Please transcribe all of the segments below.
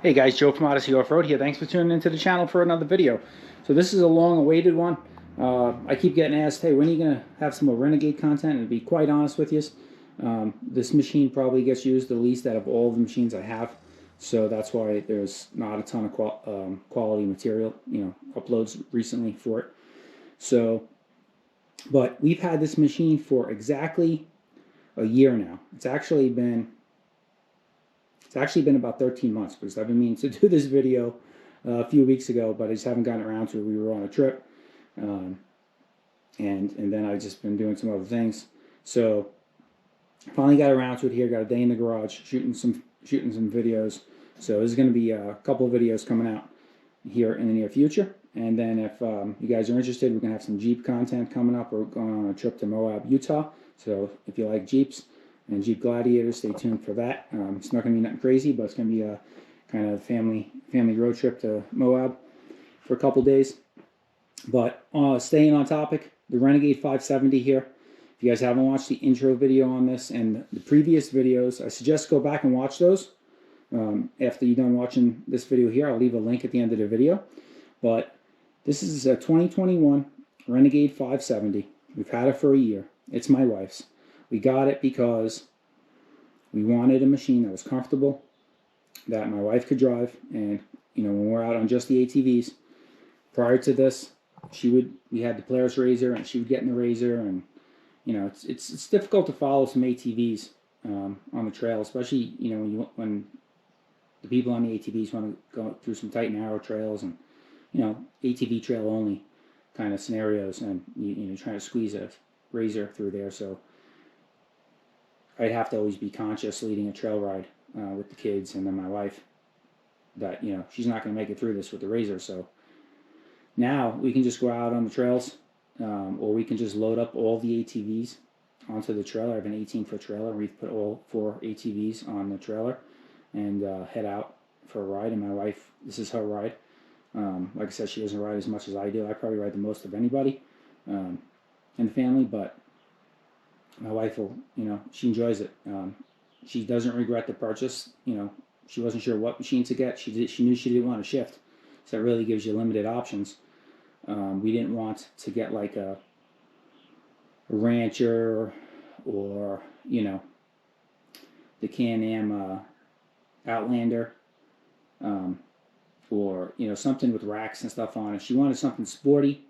Hey guys, Joe from Odyssey Off-Road here. Thanks for tuning into the channel for another video. So this is a long-awaited one. I keep getting asked, hey, when are you going to have some more Renegade content? And to be quite honest with you, this machine probably gets used the least out of all the machines I have. So that's why there's not a ton of quality material, uploads recently for it. So, but we've had this machine for exactly a year now. It's actually been about 13 months because I've been meaning to do this video a few weeks ago, but I just haven't gotten around to it. We were on a trip, and then I've just been doing some other things. So finally got around to it here. Got a day in the garage shooting some videos. So there's going to be a couple of videos coming out here in the near future. And then if you guys are interested, we're going to have some Jeep content coming up. We're going on a trip to Moab, Utah. So if you like Jeeps and Jeep Gladiators, stay tuned for that. It's not going to be nothing crazy, but it's going to be a kind of family road trip to Moab for a couple days. But staying on topic, the Renegade 570 here. If you guys haven't watched the intro video on this and the previous videos, I suggest go back and watch those. After you're done watching this video here, I'll leave a link at the end of the video. But this is a 2021 Renegade 570. We've had it for a year. It's my wife's. We got it because we wanted a machine that was comfortable, that my wife could drive, and when we're out on just the ATVs. Prior to this, we had the Polaris Razor, and she would get in the Razor, and it's difficult to follow some ATVs on the trail, especially when the people on the ATVs want to go through some tight, narrow trails, and ATV trail only kind of scenarios, and you're trying to squeeze a Razor through there. So I'd have to always be conscious leading a trail ride with the kids, and then my wife, that she's not going to make it through this with the Razor. So now we can just go out on the trails, or we can just load up all the ATVs onto the trailer. I have an 18-foot trailer. We've put all 4 ATVs on the trailer and head out for a ride. And my wife, this is her ride. Like I said, she doesn't ride as much as I do. I probably ride the most of anybody in the family, but my wife will, she enjoys it. She doesn't regret the purchase. She wasn't sure what machine to get. She knew she didn't want to shift, so it really gives you limited options. We didn't want to get like a Rancher or the Canam Outlander, or something with racks and stuff on it. She wanted something sporty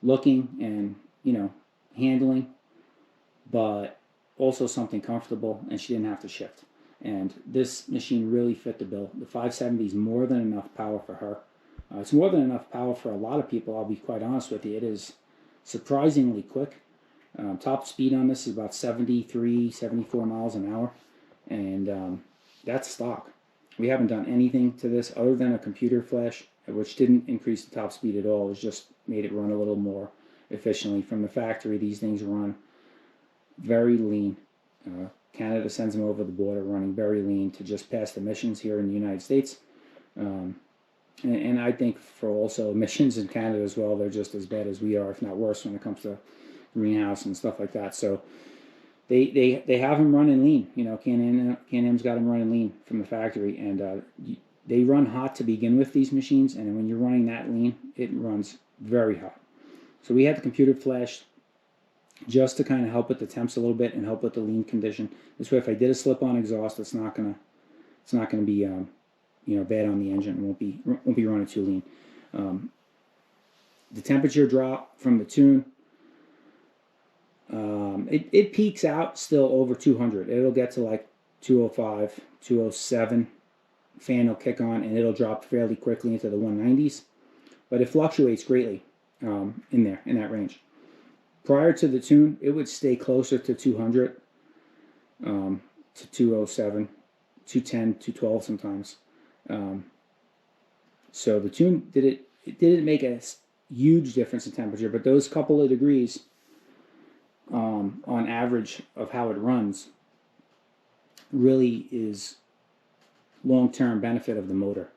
looking and handling, but also something comfortable, and she didn't have to shift. And this machine really fit the bill. The 570 is more than enough power for her. It's more than enough power for a lot of people, I'll be quite honest with you. It is surprisingly quick. Top speed on this is about 73, 74 miles an hour, and that's stock. We haven't done anything to this other than a computer flash, which didn't increase the top speed at all. It just made it run a little more efficiently. From the factory, these things run very lean. Canada sends them over the border running very lean to just pass emissions here in the United States. And I think for also emissions in Canada as well, they're just as bad as we are, if not worse, when it comes to greenhouse and stuff like that. So they have them running lean. Can-Am's got them running lean from the factory, and they run hot to begin with, these machines, and when you're running that lean, it runs very hot. So we had the computer flash just to kind of help with the temps a little bit and help with the lean condition. This way, if I did a slip-on exhaust, it's not gonna be bad on the engine. It won't be running too lean. The temperature drop from the tune, it peaks out still over 200. It'll get to like 205, 207. Fan will kick on, and it'll drop fairly quickly into the 190s. But it fluctuates greatly in that range. Prior to the tune, it would stay closer to 200, to 207, 210, 212 sometimes. So the tune it didn't make a huge difference in temperature, but those couple of degrees on average of how it runs really is long-term benefit of the motor.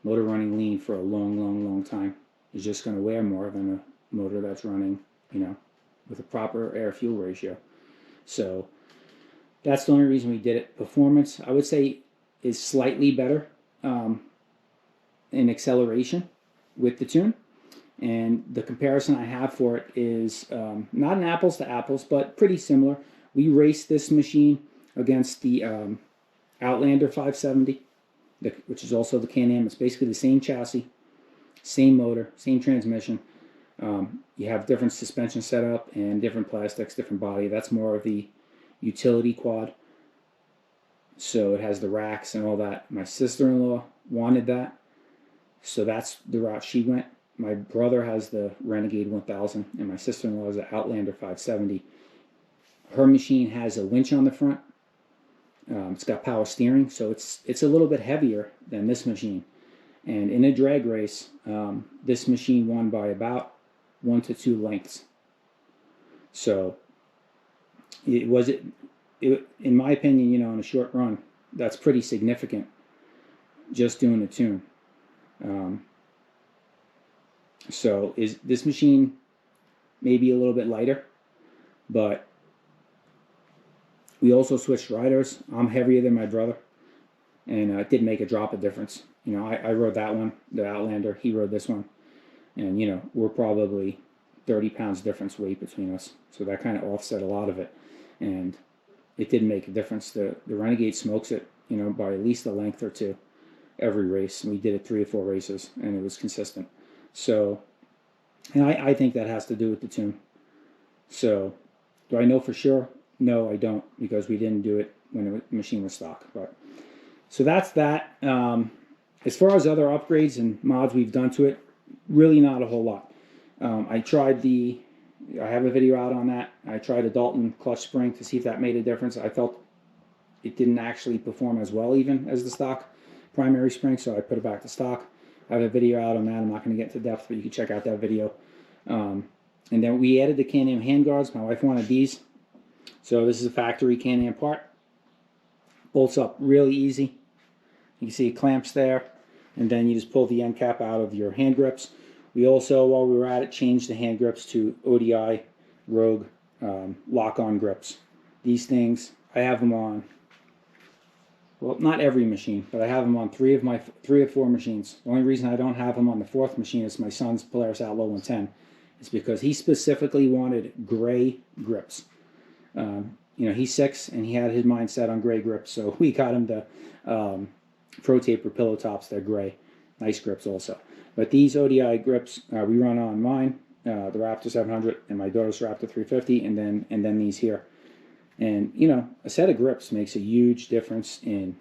Motor running lean for a long time is just going to wear more than a motor that's running with a proper air-fuel ratio. So that's the only reason we did it. Performance, I would say, is slightly better in acceleration with the tune. And the comparison I have for it is not an apples to apples, but pretty similar. We raced this machine against the Outlander 570, which is also the Can-Am. It's basically the same chassis, same motor, same transmission. You have different suspension setup and different plastics, different body. That's more of the utility quad. So it has the racks and all that. My sister-in-law wanted that, so that's the route she went. My brother has the Renegade 1000, and my sister-in-law has the Outlander 570. Her machine has a winch on the front. It's got power steering, so it's a little bit heavier than this machine. And in a drag race, this machine won by about 1 to 2 lengths. So it was, in my opinion, you know, in a short run, that's pretty significant just doing the tune. So is this machine maybe a little bit lighter, but we also switched riders. I'm heavier than my brother, and it didn't make a drop of difference. You know, I rode that one, the Outlander. He rode this one, and you know, we're probably 30 pounds difference weight between us, so that kind of offset a lot of it, and it didn't make a difference. The Renegade smokes it, you know, by at least a length or two every race, and we did it 3 or 4 races, and it was consistent. So, and I think that has to do with the tune. So, do I know for sure? No, I don't, because we didn't do it when the machine was stock. But so that's that. As far as other upgrades and mods we've done to it, really not a whole lot. I have a video out on that. I tried a Dalton clutch spring to see if that made a difference. I felt it didn't actually perform as well even as the stock primary spring, so I put it back to stock. I have a video out on that. I'm not going to get into depth, but you can check out that video. And then we added the Can-Am handguards. My wife wanted these. So this is a factory Can-Am part. Bolts up really easy. You can see it clamps there. And then you just pull the end cap out of your hand grips. We also, while we were at it, changed the hand grips to ODI Rogue lock-on grips. These things, I have them on, well, not every machine, but I have them on 3 or 4 machines. The only reason I don't have them on the 4th machine is my son's Polaris Outlaw 110. It's because he specifically wanted gray grips. You know, he's 6 and he had his mind set on gray grips, so we got him the Pro Taper pillow tops. They're gray, nice grips also. But these ODI grips we run on mine, the Raptor 700, and my daughter's Raptor 350, and then these here. And you know, a set of grips makes a huge difference in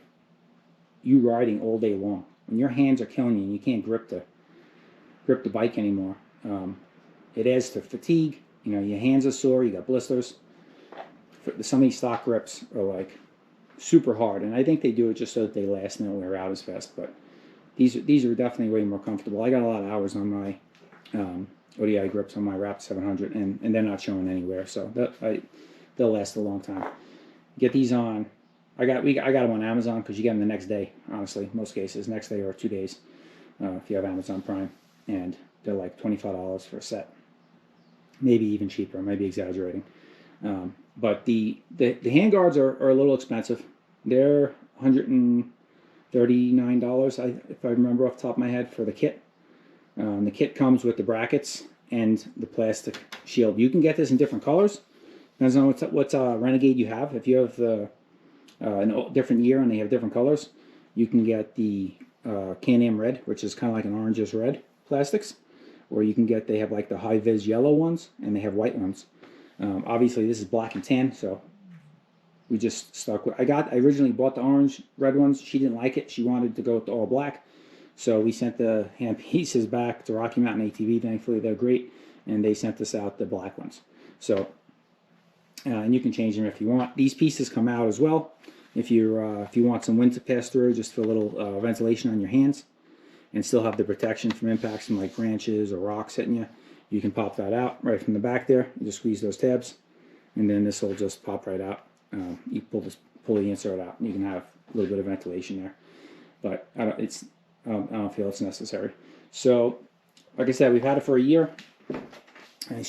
you riding all day long. When your hands are killing you and you can't grip the bike anymore, it adds to fatigue. You know, your hands are sore, you got blisters. Some of these stock grips are like super hard, and I think they do it just so that they last and don't wear out as fast. But these are definitely way more comfortable. I got a lot of hours on my ODI grips on my Raptor 700, and they're not showing anywhere, so they'll last a long time. Get these on. I got them on Amazon because you get them the next day. Honestly, most cases, next day or 2 days, if you have Amazon Prime, and they're like $25 for a set, maybe even cheaper. I might be exaggerating. But the handguards are a little expensive. They're $139, if I remember off the top of my head, for the kit. The kit comes with the brackets and the plastic shield. You can get this in different colors. Depends on what Renegade you have. If you have a different year and they have different colors, you can get the Can-Am red, which is kind of like an orangish red plastics, or you can get, they have like the high-vis yellow ones and they have white ones. Obviously this is black and tan, so we just stuck with, I originally bought the orange red ones. She didn't like it. She wanted to go with the all black, so we sent the hand pieces back to Rocky Mountain ATV. Thankfully they're great, and they sent us out the black ones. So and you can change them if you want. These pieces come out as well if you want some wind to pass through, just for a little ventilation on your hands, and still have the protection from impacts from like branches or rocks hitting you. You can pop that out right from the back there. You just squeeze those tabs, and then this will just pop right out. You pull the insert out, and you can have a little bit of ventilation there. But I don't feel it's necessary. So, like I said, we've had it for a year. I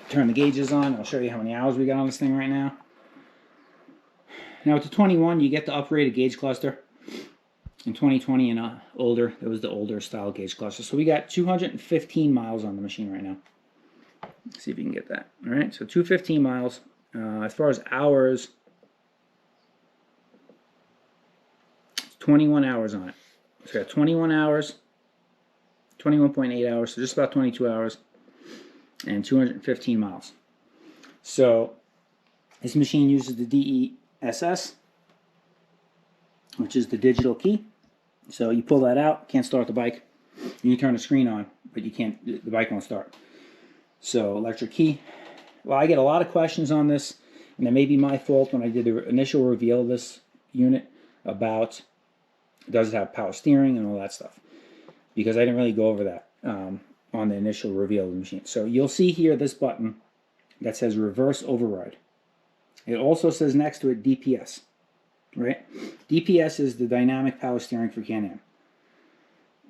turn the gauges on. I'll show you how many hours we got on this thing right now. Now with the 21, you get the upgraded gauge cluster. In 2020 and older, it was the older style gauge cluster. So we got 215 miles on the machine right now. Let's see if we can get that. All right, so 215 miles. As far as hours, 21 hours on it. So we got 21 hours, 21.8 hours, so just about 22 hours, and 215 miles. So this machine uses the DESS, which is the digital key. So you pull that out, can't start the bike. You turn the screen on, but you can't, the bike won't start. So electric key. Well, I get a lot of questions on this, and it may be my fault when I did the initial reveal of this unit about does it have power steering and all that stuff, because I didn't really go over that on the initial reveal of the machine. So you'll see here this button that says reverse override. It also says next to it DPS, right? DPS is the dynamic power steering for Can-Am.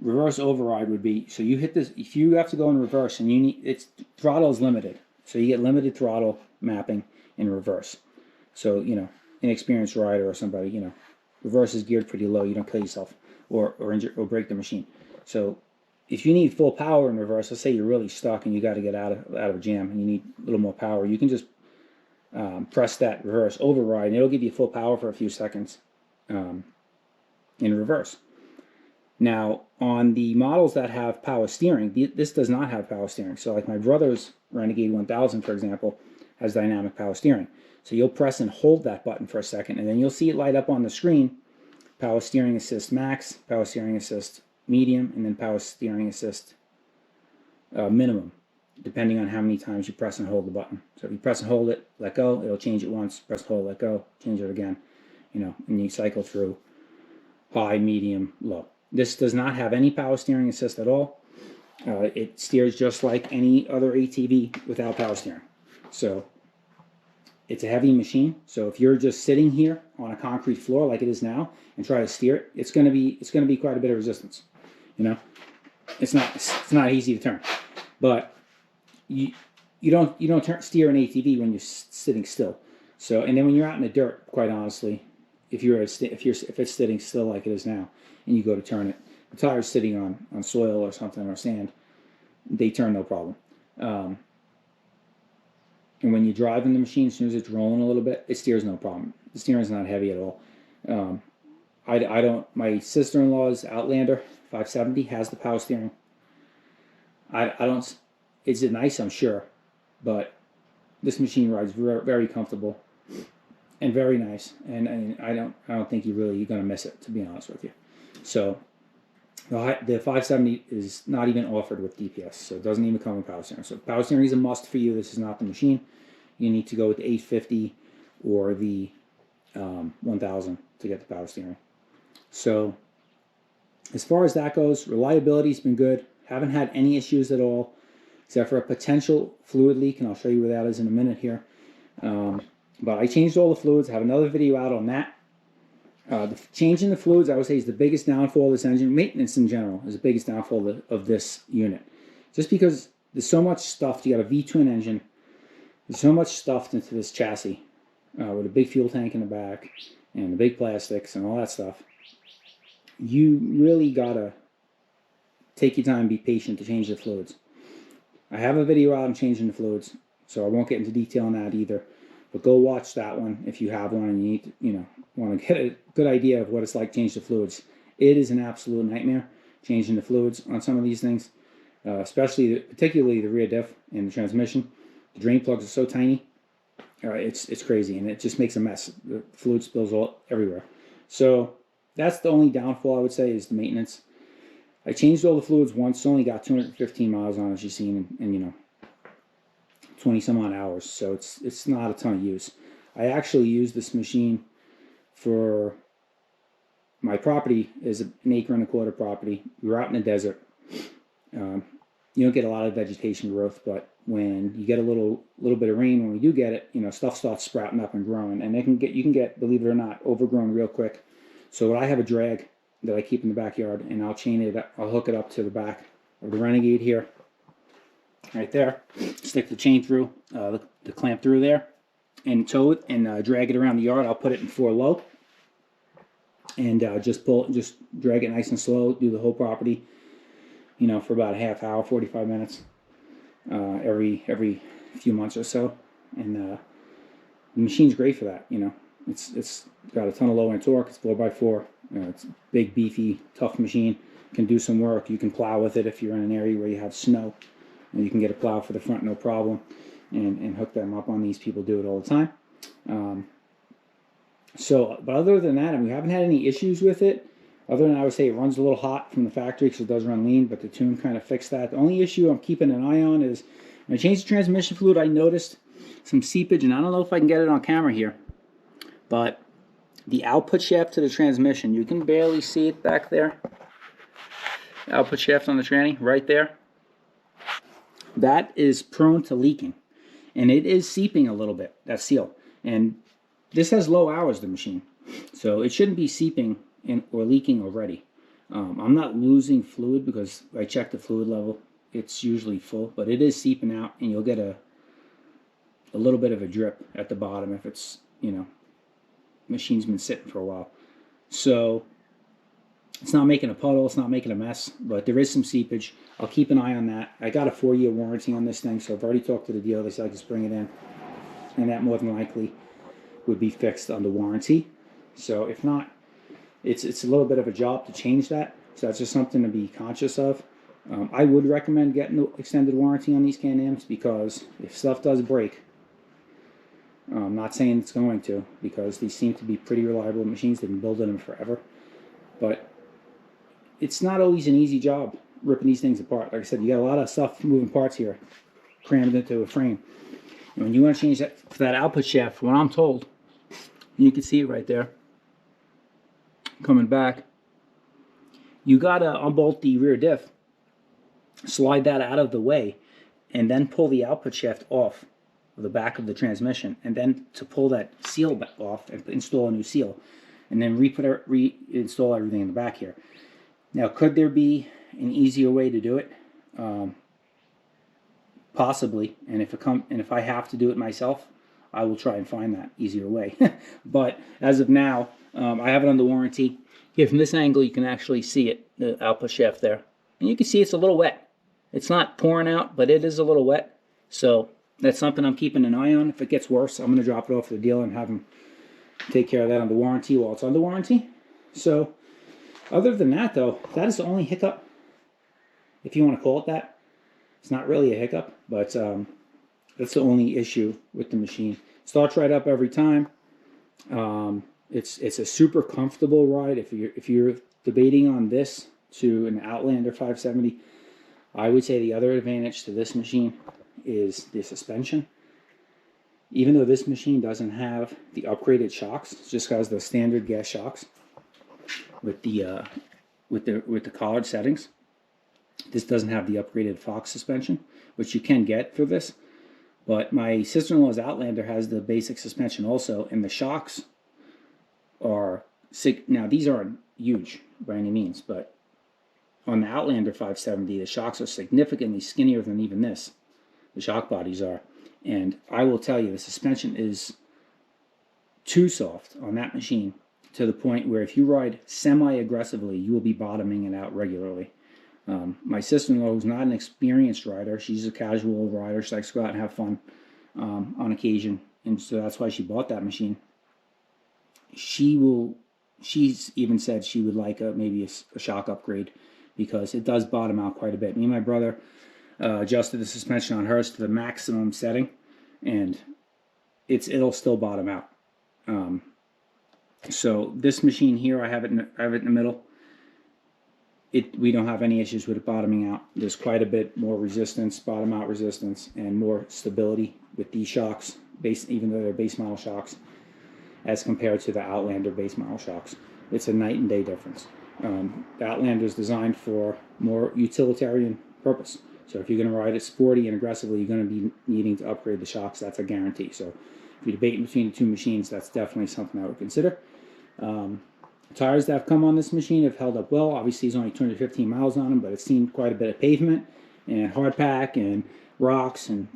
Reverse override would be, so you hit this, if you have to go in reverse and you need, its throttle is limited. So you get limited throttle mapping in reverse. So, you know, inexperienced rider or somebody, you know, reverse is geared pretty low, you don't kill yourself or injure or break the machine. So if you need full power in reverse, let's say you're really stuck and you got to get out of a jam and you need a little more power, you can just press that reverse override and it'll give you full power for a few seconds in reverse. Now, on the models that have power steering, this does not have power steering. So like my brother's Renegade 1000, for example, has dynamic power steering. So you'll press and hold that button for a second, and then you'll see it light up on the screen, power steering assist max, power steering assist medium, and then power steering assist minimum, depending on how many times you press and hold the button. So if you press and hold it, let go, it'll change it once, press and hold, let go, change it again, you know, and you cycle through high, medium, low. This does not have any power steering assist at all. It steers just like any other ATV without power steering. So it's a heavy machine. So if you're just sitting here on a concrete floor like it is now and try to steer it, it's going to be quite a bit of resistance. You know, it's not easy to turn. But you don't steer an ATV when you're sitting still. So, and then when you're out in the dirt, quite honestly, if it's sitting still like it is now, and you go to turn it, the tire's sitting on soil or something or sand, they turn no problem. And when you drive in the machine, as soon as it's rolling a little bit, it steers no problem. The steering's not heavy at all. I don't. My sister-in-law's Outlander 570 has the power steering. I don't. Is it nice? I'm sure, but this machine rides very comfortable and very nice. And I don't think you're really going to miss it, to be honest with you. So the 570 is not even offered with DPS, so it doesn't even come with power steering. So power steering is a must for you. This is not the machine. You need to go with the 850 or the 1000 to get the power steering. So as far as that goes, reliability's been good. Haven't had any issues at all, except for a potential fluid leak, and I'll show you where that is in a minute here. But I changed all the fluids. I have another video out on that. The changing the fluids, I would say, is the biggest downfall of this engine. Maintenance in general is the biggest downfall of this unit. Just because there's so much stuff. You got a V-twin engine. There's so much stuffed into this chassis with a big fuel tank in the back and the big plastics and all that stuff. You really got to take your time and be patient to change the fluids. I have a video out on changing the fluids, so I won't get into detail on that either. But go watch that one if you have one and you need to, you know, want to get a good idea of what it's like to change the fluids. It is an absolute nightmare changing the fluids on some of these things, particularly the rear diff and the transmission. The drain plugs are so tiny, it's crazy, and it just makes a mess. The fluid spills all everywhere. So that's the only downfall I would say is the maintenance. I changed all the fluids once, only got 215 miles on it, as you've seen, and you know, 20 some odd hours, so it's not a ton of use. I actually use this machine for my property. Is an 1.25 acre property. We were out in the desert. You don't get a lot of vegetation growth, but when you get a little bit of rain, when we do get it, you know, stuff starts sprouting up and growing, and you can get, believe it or not, overgrown real quick. So I have a drag that I keep in the backyard, and I'll chain it up. I'll hook it up to the back of the Renegade here, right there. Stick the chain through, the clamp through there, and tow it and drag it around the yard. I'll put it in 4 low, and just drag it nice and slow, do the whole property, you know, for about a half hour, 45 minutes, every few months or so. And the machine's great for that, you know. It's got a ton of low end torque. It's 4x4. It's a big, beefy, tough machine. Can do some work. You can plow with it if you're in an area where you have snow. And you can get a plow for the front, no problem, and hook them up on these. People do it all the time. But other than that, I mean, we haven't had any issues with it. Other than I would say it runs a little hot from the factory because it does run lean, but the tune kind of fixed that. The only issue I'm keeping an eye on is when I changed the transmission fluid, I noticed some seepage, and I don't know if I can get it on camera here, but the output shaft to the transmission, you can barely see it back there. Output shaft on the tranny, right there. That is prone to leaking, and it is seeping a little bit, that seal. And this has low hours, the machine, so it shouldn't be seeping or leaking already. I'm not losing fluid because I checked the fluid level. It's usually full, but it is seeping out, and you'll get a little bit of a drip at the bottom if it's, you know, machine's been sitting for a while. So it's not making a puddle, it's not making a mess, but there is some seepage. I'll keep an eye on that. I got a 4-year warranty on this thing, so I've already talked to the dealer. They said I can bring it in, and that more than likely would be fixed under warranty. So if not, it's a little bit of a job to change that. So that's just something to be conscious of. I would recommend getting the extended warranty on these Can-Ams because if stuff does break, I'm not saying it's going to, because these seem to be pretty reliable machines. They've been building them forever. But it's not always an easy job ripping these things apart. Like I said, you got a lot of stuff, moving parts here, crammed into a frame. And when you want to change that for that output shaft, from what I'm told, you can see it right there, coming back, you got to unbolt the rear diff, slide that out of the way, and then pull the output shaft off the back of the transmission, and then to pull that seal back off and install a new seal, and then reinstall everything in the back here. Now, could there be an easier way to do it? Possibly, and if I have to do it myself, I will try and find that easier way. But as of now, I have it under warranty. Here, from this angle, you can actually see it, the output shaft there, and you can see it's a little wet. It's not pouring out, but it is a little wet. So that's something I'm keeping an eye on. If it gets worse, I'm going to drop it off to the dealer and have him take care of that under warranty while it's under warranty. So other than that, though, that is the only hiccup, if you want to call it that. It's not really a hiccup, but that's the only issue with the machine. Starts right up every time. It's a super comfortable ride. If you're debating on this to an Outlander 570, I would say the other advantage to this machine is the suspension. Even though this machine doesn't have the upgraded shocks, it just has the standard gas shocks with the collared settings. This doesn't have the upgraded Fox suspension, which you can get for this. But my sister-in-law's Outlander has the basic suspension also, and the shocks are now these aren't huge by any means, but on the Outlander 570, the shocks are significantly skinnier than even this. The shock bodies are. And I will tell you, the suspension is too soft on that machine to the point where if you ride semi-aggressively, you will be bottoming it out regularly. My sister-in-law, who's not an experienced rider, she's a casual rider. She likes to go out and have fun on occasion. And so that's why she bought that machine. She's even said she would like maybe a shock upgrade because it does bottom out quite a bit. Me and my brother adjusted the suspension on hers to the maximum setting, and it'll still bottom out. So this machine here, I have it in the middle. We don't have any issues with it bottoming out. There's quite a bit more resistance, bottom out resistance, and more stability with these shocks, even though they're base model shocks, as compared to the Outlander base model shocks. It's a night and day difference. The Outlander is designed for more utilitarian purpose. So if you're going to ride it sporty and aggressively, you're going to be needing to upgrade the shocks. That's a guarantee. So if you're debating between the two machines, that's definitely something I would consider. Tires that have come on this machine have held up well. Obviously, there's only 215 miles on them, but it's seen quite a bit of pavement and hardpack and rocks, and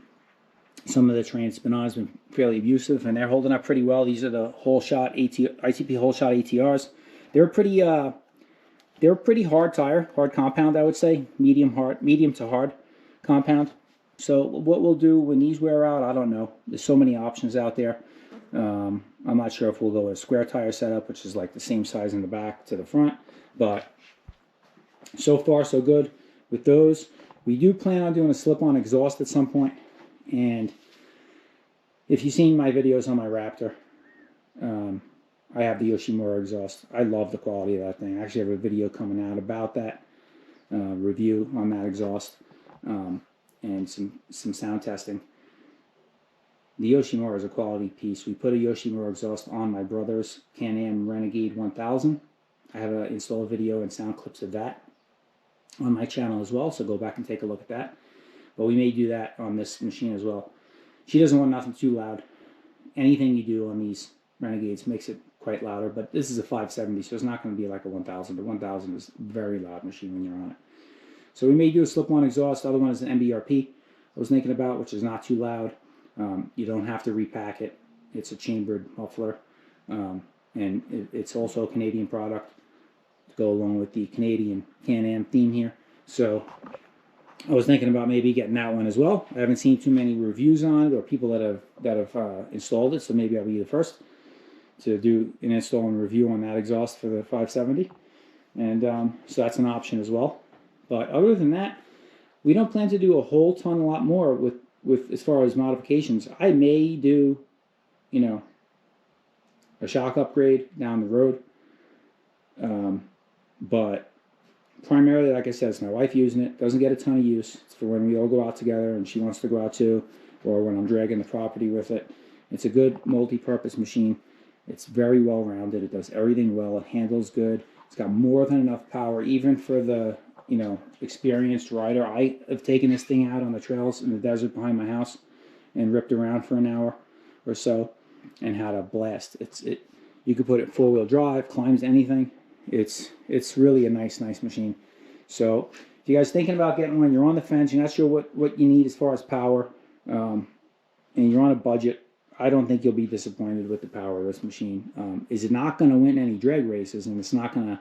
some of the terrain it's been on has been fairly abusive, and they're holding up pretty well. These are the whole shot ITP whole shot ATRs. They're a pretty hard tire, hard compound, I would say, medium to hard compound. So what we'll do when these wear out, I don't know. There's so many options out there. I'm not sure if we'll go with a square tire setup, which is like the same size in the back to the front, but so far so good with those. We do plan on doing a slip-on exhaust at some point, and if you've seen my videos on my Raptor, I have the Yoshimura exhaust. I love the quality of that thing. I actually have a video coming out about that, review on that exhaust, and some sound testing. The Yoshimura is a quality piece. We put a Yoshimura exhaust on my brother's Canam Renegade 1000. I have install a video and sound clips of that on my channel as well, so go back and take a look at that. But we may do that on this machine as well. She doesn't want nothing too loud. Anything you do on these Renegades makes it quite louder, but this is a 570, so it's not going to be like a 1000. The 1000 is a very loud machine when you're on it. So we may do a slip-on exhaust. The other one is an MBRP I was thinking about, which is not too loud. You don't have to repack it. It's a chambered muffler, and it's also a Canadian product to go along with the Canadian Can-Am theme here. So I was thinking about maybe getting that one as well. I haven't seen too many reviews on it or people that have installed it, so maybe I'll be the first to do an install and review on that exhaust for the 570, and so that's an option as well. But other than that, we don't plan to do a whole lot more with as far as modifications. I may do, you know, a shock upgrade down the road, but primarily, like I said, it's my wife using it. Doesn't get a ton of use. It's for when we all go out together and she wants to go out too, or when I'm dragging the property with it. It's a good multi-purpose machine. It's very well rounded. It does everything well. It handles good. It's got more than enough power, even for the, you know, experienced rider. I have taken this thing out on the trails in the desert behind my house and ripped around for an hour or so and had a blast. You could put it four-wheel drive, climbs anything. It's really a nice machine. So if you guys thinking about getting one, you're on the fence, you're not sure what you need as far as power, and you're on a budget, I don't think you'll be disappointed with the power of this machine. Is it not going to win any drag races, and it's not going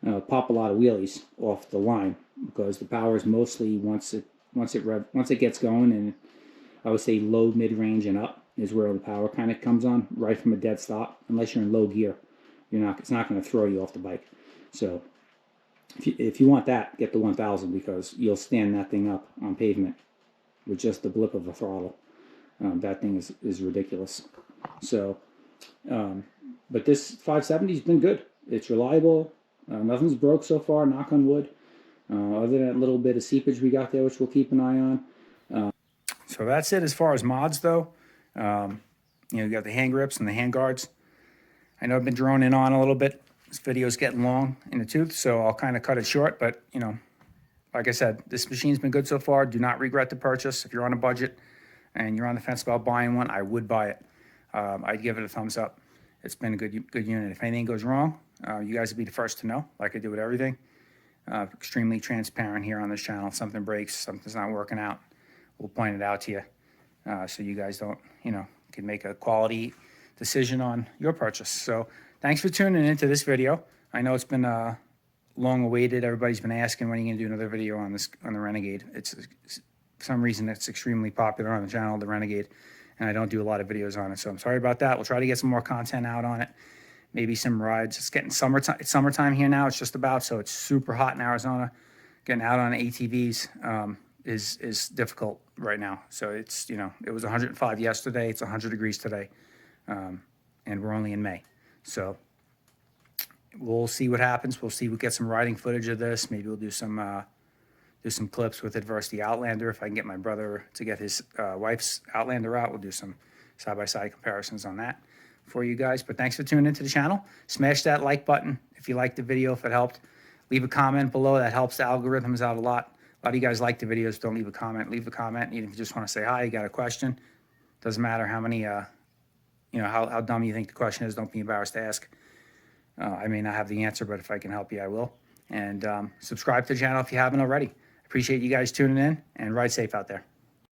to pop a lot of wheelies off the line, because the power is mostly once it gets going, and I would say low, mid-range, and up is where the power kind of comes on, right from a dead stop. Unless you're in low gear, it's not going to throw you off the bike. So if you want that, get the 1000, because you'll stand that thing up on pavement with just the blip of a throttle. That thing is ridiculous. So, but this 570 has been good. It's reliable. Nothing's broke so far, knock on wood. Other than that little bit of seepage we got there, which we'll keep an eye on. So that's it as far as mods, though. You got the hand grips and the hand guards. I know I've been droning on a little bit. This video's getting long in the tooth, so I'll kind of cut it short. But, like I said, this machine's been good so far. Do not regret the purchase. If you're on a budget and you're on the fence about buying one, I would buy it. I'd give it a thumbs up. It's been a good unit. If anything goes wrong, you guys will be the first to know, like I do with everything. Extremely transparent here on this channel. If something breaks, something's not working out, we'll point it out to you, so you guys don't, can make a quality decision on your purchase. So thanks for tuning into this video. I know it's been long awaited. Everybody's been asking, when are you going to do another video on the Renegade? It's for some reason it's extremely popular on the channel, the Renegade, and I don't do a lot of videos on it, so I'm sorry about that. We'll try to get some more content out on it. Maybe some rides. It's getting summertime. It's summertime here now. It's just about, so it's super hot in Arizona. Getting out on ATVs is difficult right now. So it's, it was 105 yesterday. It's 100 degrees today, and we're only in May. So we'll see what happens. We'll get some riding footage of this. Maybe we'll do some clips with it versus the Outlander. If I can get my brother to get his wife's Outlander out, we'll do some side-by-side comparisons on that for you guys. But thanks for tuning into the channel. Smash that like button if you liked the video, if it helped. Leave a comment below. That helps the algorithms out a lot. A lot of you guys like the videos. Don't leave a comment. Leave a comment. Even if you just want to say hi, you got a question. Doesn't matter how many, how dumb you think the question is. Don't be embarrassed to ask. I may not have the answer, but if I can help you, I will. And subscribe to the channel if you haven't already. Appreciate you guys tuning in, and ride safe out there.